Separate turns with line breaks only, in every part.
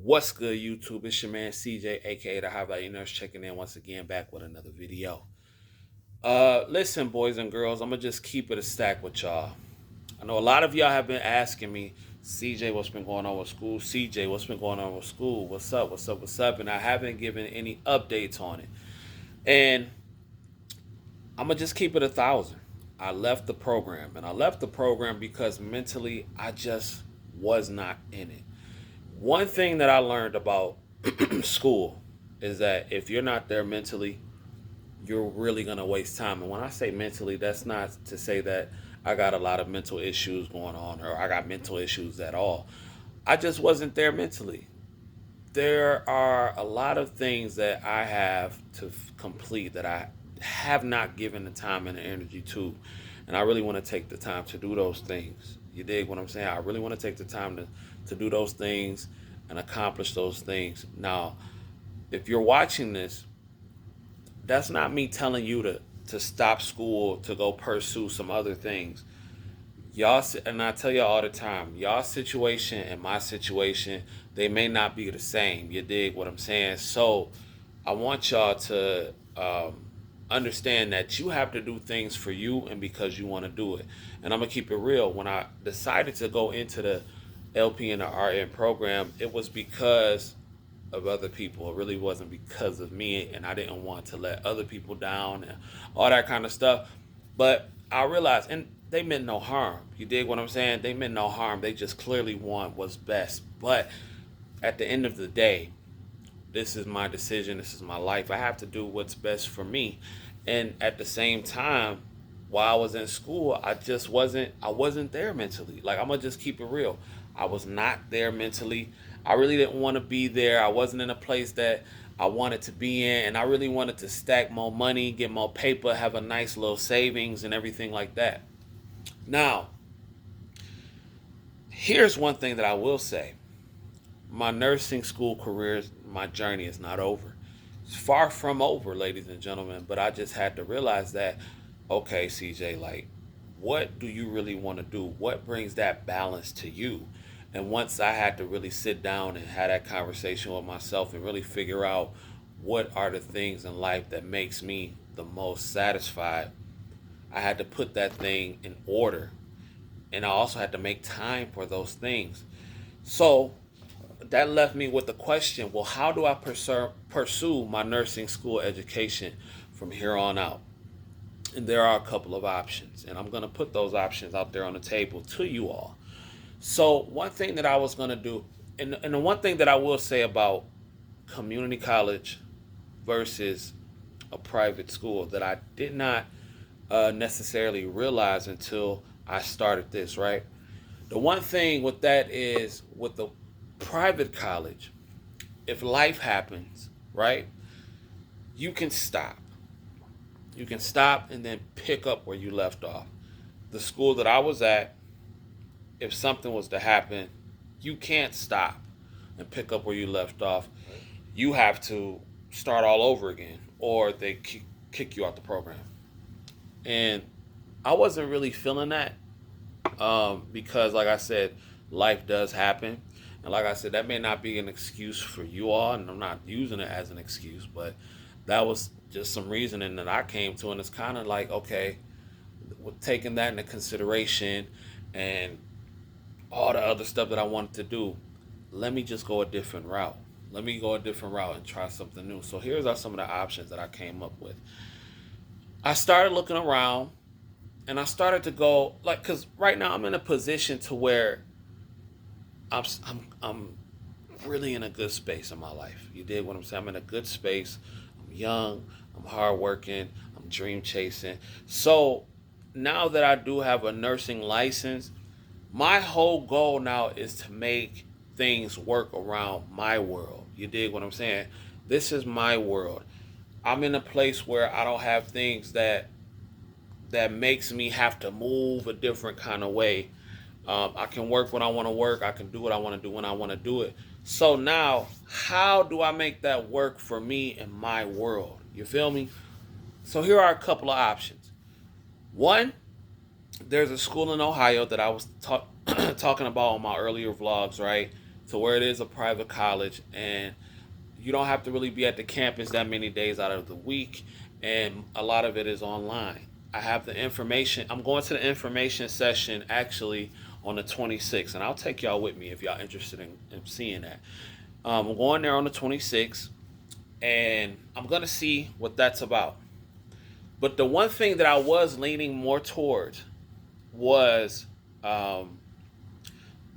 What's good, YouTube? It's your man CJ, aka the High Value Nurse, checking in once again, back with another video. Listen, boys and girls, I'm gonna just keep it a stack with y'all. I know a lot of y'all have been asking me, CJ, what's been going on with school? CJ, what's been going on with school? What's up? What's up? What's up? And I haven't given any updates on it. And I'm gonna just keep it 1,000. I left the program, and I left the program because mentally I just was not in it. One thing that I learned about school is that if you're not there mentally, you're really going to waste time. And when I say mentally, that's not to say that I got a lot of mental issues going on or I got mental issues at all. I just wasn't there mentally. There are a lot of things that I have to complete that I have not given the time and the energy to. And I really want to take the time to do those things. You dig what I'm saying? I really want to take the time to do those things and accomplish those things. Now, if you're watching this, that's not me telling you to stop school to go pursue some other things. Y'all, and I tell y'all all the time, y'all situation and my situation, they may not be the same. You dig what I'm saying? So I want y'all to understand that you have to do things for you and because you want to do it. And I'm gonna keep it real. When I decided to go into the LP and the RN program, it was because of other people. It really wasn't because of me, and I didn't want to let other people down and all that kind of stuff. But I realized, and they meant no harm. You dig what I'm saying? They meant no harm. They just clearly want what's best. But at the end of the day, this is my decision. This is my life. I have to do what's best for me. And at the same time, while I was in school, I wasn't there mentally. Like, I'm gonna just keep it real. I was not there mentally. I really didn't want to be there. I wasn't in a place that I wanted to be in, and I really wanted to stack more money, get more paper, have a nice little savings and everything like that. Now, here's one thing that I will say. My nursing school career, my journey is not over. It's far from over, ladies and gentlemen, but I just had to realize that, okay, CJ, like, what do you really want to do? What brings that balance to you? And once I had to really sit down and have that conversation with myself and really figure out what are the things in life that makes me the most satisfied, I had to put that thing in order. And I also had to make time for those things. So that left me with the question, well, how do I pursue my nursing school education from here on out? And there are a couple of options, and I'm going to put those options out there on the table to you all. So, one thing that I was going to do, and the one thing that I will say about community college versus a private school that I did not necessarily realize until I started this, right? The one thing with that is with the private college, if life happens, right, you can stop. You can stop and then pick up where you left off. The school that I was at, if something was to happen, you can't stop and pick up where you left off. You have to start all over again, or they kick you out the program. And I wasn't really feeling that because, like I said, life does happen. And like I said, that may not be an excuse for you all, and I'm not using it as an excuse, but that was just some reasoning that I came to. And it's kind of like, okay, with taking that into consideration and all the other stuff that I wanted to do, let me just go a different route. Let me go a different route and try something new. So here's are some of the options that I came up with. I started looking around and I started to go like, cause right now I'm in a position to where I'm really in a good space in my life. You did what I'm saying. I'm in a good space. I'm young. I'm hardworking. I'm dream chasing. So now that I do have a nursing license, my whole goal now is to make things work around my world. You dig what I'm saying? This is my world. I'm in a place where I don't have things that makes me have to move a different kind of way. I can work when I want to work. I can do what I want to do when I want to do it. So now, how do I make that work for me in my world? You feel me? So here are a couple of options. One, there's a school in Ohio that I was talking about on my earlier vlogs, right? to where it is a private college, and you don't have to really be at the campus that many days out of the week, and a lot of it is online. I have the information. I'm going to the information session actually on the 26th, and I'll take y'all with me if y'all interested in seeing that. I'm going there on the 26th, and I'm gonna see what that's about. But the one thing that I was leaning more towards was um,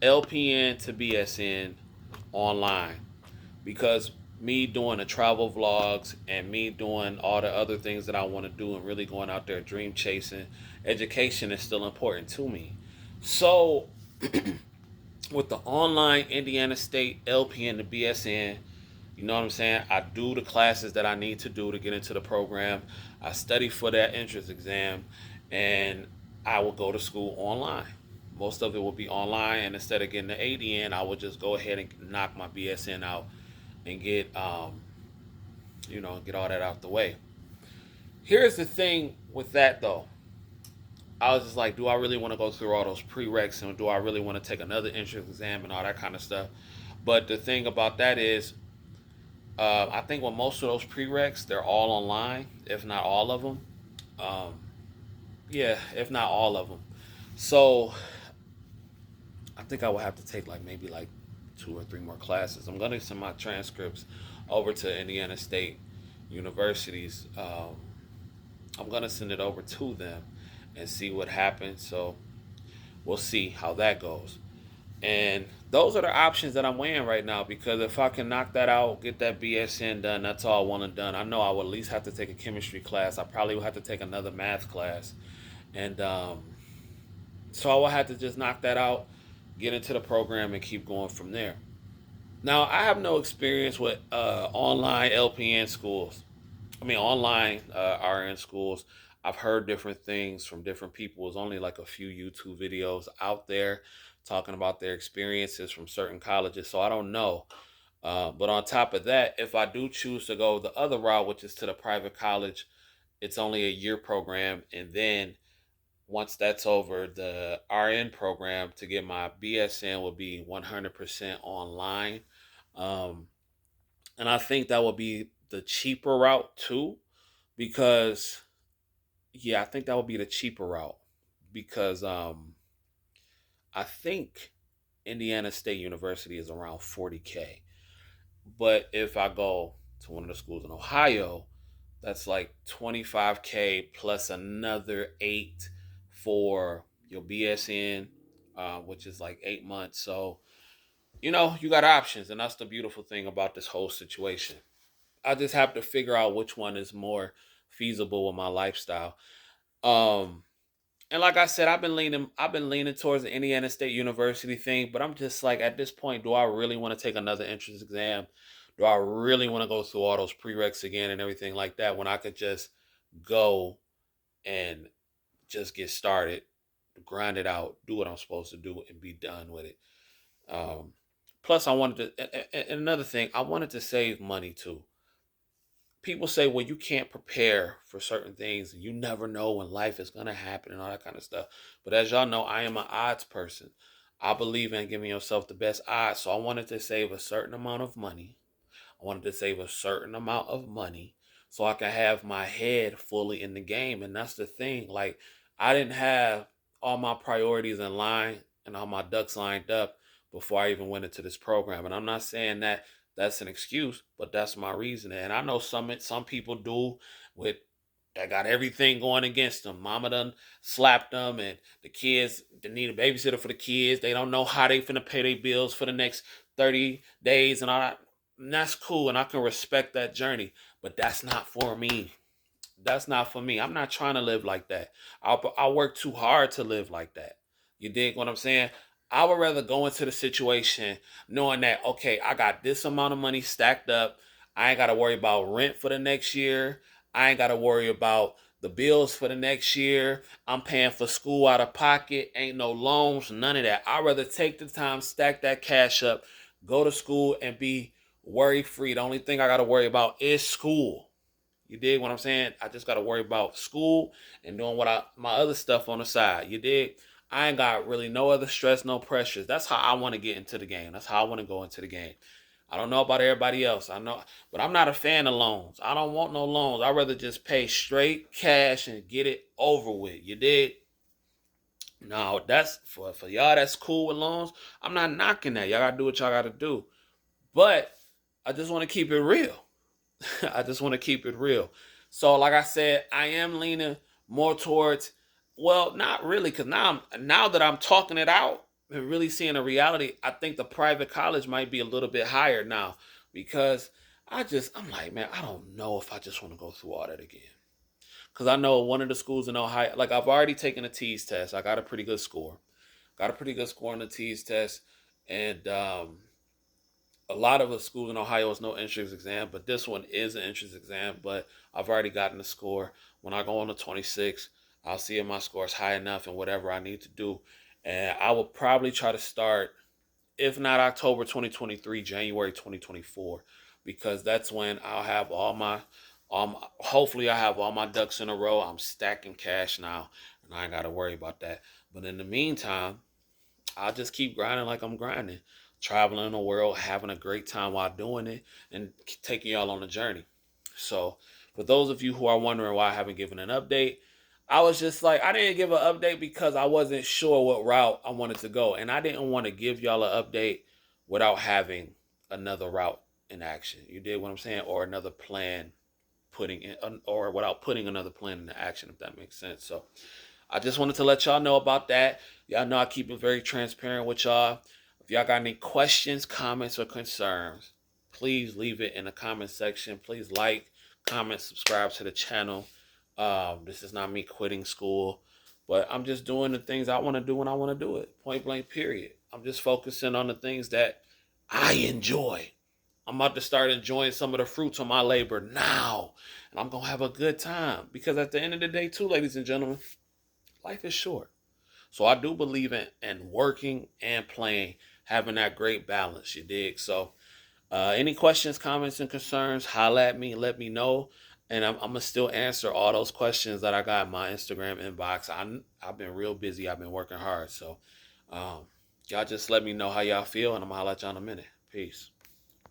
LPN to BSN online, because me doing the travel vlogs and me doing all the other things that I want to do and really going out there dream chasing, education is still important to me. So with the online Indiana State LPN to BSN, you know what I'm saying? I do the classes that I need to do to get into the program. I study for that entrance exam, and I will go to school online. Most of it will be online, and instead of getting the ADN, I will just go ahead and knock my BSN out and get all that out the way. Here's the thing with that though. I was just like, do I really want to go through all those prereqs, and do I really want to take another entrance exam and all that kind of stuff? But the thing about that is, I think with most of those prereqs, they're all online, if not all of them. Um, yeah, if not all of them. So I think I will have to take like maybe like 2 or 3 more classes. I'm gonna send my transcripts over to Indiana State Universities. I'm gonna send it over to them and see what happens. So we'll see how that goes. And those are the options that I'm weighing right now, because if I can knock that out, get that BSN done, that's all I want and done. I know I will at least have to take a chemistry class. I probably will have to take another math class. And so I will have to just knock that out, get into the program, and keep going from there. Now, I have no experience with online LPN schools. I mean, online RN schools. I've heard different things from different people. There's only like a few YouTube videos out there talking about their experiences from certain colleges. So I don't know. But on top of that, if I do choose to go the other route, which is to the private college, it's only a year program. And then once that's over, the RN program to get my BSN will be 100% online. Um, and I think that will be the cheaper route too, because yeah, I think that would be the cheaper route, because I think Indiana State University is around 40K. But if I go to one of the schools in Ohio, that's like 25K plus another 8 for your BSN, which is like 8 months. So, you got options, and that's the beautiful thing about this whole situation. I just have to figure out which one is more feasible with my lifestyle. Um, and like I said, I've been leaning towards the Indiana State University thing, but I'm just like, at this point, do I really want to take another entrance exam? Do I really want to go through all those prereqs again and everything like that, when I could just go and just get started, grind it out, do what I'm supposed to do, and be done with it. Um, Plus, I wanted to, and another thing, I wanted to save money too. People say, well, you can't prepare for certain things, and you never know when life is going to happen and all that kind of stuff. But as y'all know, I am an odds person. I believe in giving yourself the best odds. So I wanted to save a certain amount of money. I wanted to save a certain amount of money so I can have my head fully in the game. And that's the thing. Like, I didn't have all my priorities in line and all my ducks lined up before I even went into this program. And I'm not saying that that's an excuse, but that's my reasoning. And I know some people do with that got everything going against them. Mama done slapped them, and the kids, they need a babysitter for the kids. They don't know how they finna pay their bills for the next 30 days and all that. And that's cool, and I can respect that journey, but that's not for me. That's not for me. I'm not trying to live like that. I work too hard to live like that. You dig what I'm saying? I would rather go into the situation knowing that, okay, I got this amount of money stacked up. I ain't got to worry about rent for the next year. I ain't got to worry about the bills for the next year. I'm paying for school out of pocket. Ain't no loans, none of that. I'd rather take the time, stack that cash up, go to school, and be worry free. The only thing I got to worry about is school. You dig what I'm saying? I just got to worry about school and doing my other stuff on the side. You dig? I ain't got really no other stress, no pressures. That's how I want to get into the game. That's how I want to go into the game. I don't know about everybody else. I know, but I'm not a fan of loans. I don't want no loans. I'd rather just pay straight cash and get it over with. You did? No, that's for y'all that's cool with loans. I'm not knocking that. Y'all gotta do what y'all gotta do. But I just want to keep it real. I just want to keep it real. So, like I said, I am leaning more towards, well, not really, because now that I'm talking it out and really seeing a reality, I think the private college might be a little bit higher now because I'm like, man, I don't know if I just want to go through all that again. Because I know one of the schools in Ohio, like I've already taken a TEAS test. I got a pretty good score. Got a pretty good score on the TEAS test. And a lot of the schools in Ohio is no entrance exam, but this one is an entrance exam. But I've already gotten the score. When I go on the 26, I'll see if my score is high enough and whatever I need to do. And I will probably try to start, if not October 2023, January 2024, because that's when I'll have hopefully I have all my ducks in a row. I'm stacking cash now, and I ain't got to worry about that. But in the meantime, I'll just keep grinding like I'm grinding, traveling the world, having a great time while doing it, and taking y'all on a journey. So, for those of you who are wondering why I haven't given an update, I was just like, I didn't give an update because I wasn't sure what route I wanted to go. And I didn't want to give y'all an update without having another route in action. You did what I'm saying? Or another plan putting in, or without putting another plan into action, if that makes sense. So, I just wanted to let y'all know about that. Y'all know I keep it very transparent with y'all. If y'all got any questions, comments, or concerns, please leave it in the comment section. Please like, comment, subscribe to the channel. This is not me quitting school, but I'm just doing the things I want to do when I want to do it. Point blank, period. I'm just focusing on the things that I enjoy. I'm about to start enjoying some of the fruits of my labor now, and I'm going to have a good time because at the end of the day, too, ladies and gentlemen, life is short. So I do believe in working and playing, having that great balance, you dig? So any questions, comments, and concerns, holla at me, let me know. And I'm going to still answer all those questions that I got in my Instagram inbox. I've been real busy. I've been working hard. So y'all just let me know how y'all feel, and I'm going to holla at y'all in a minute. Peace.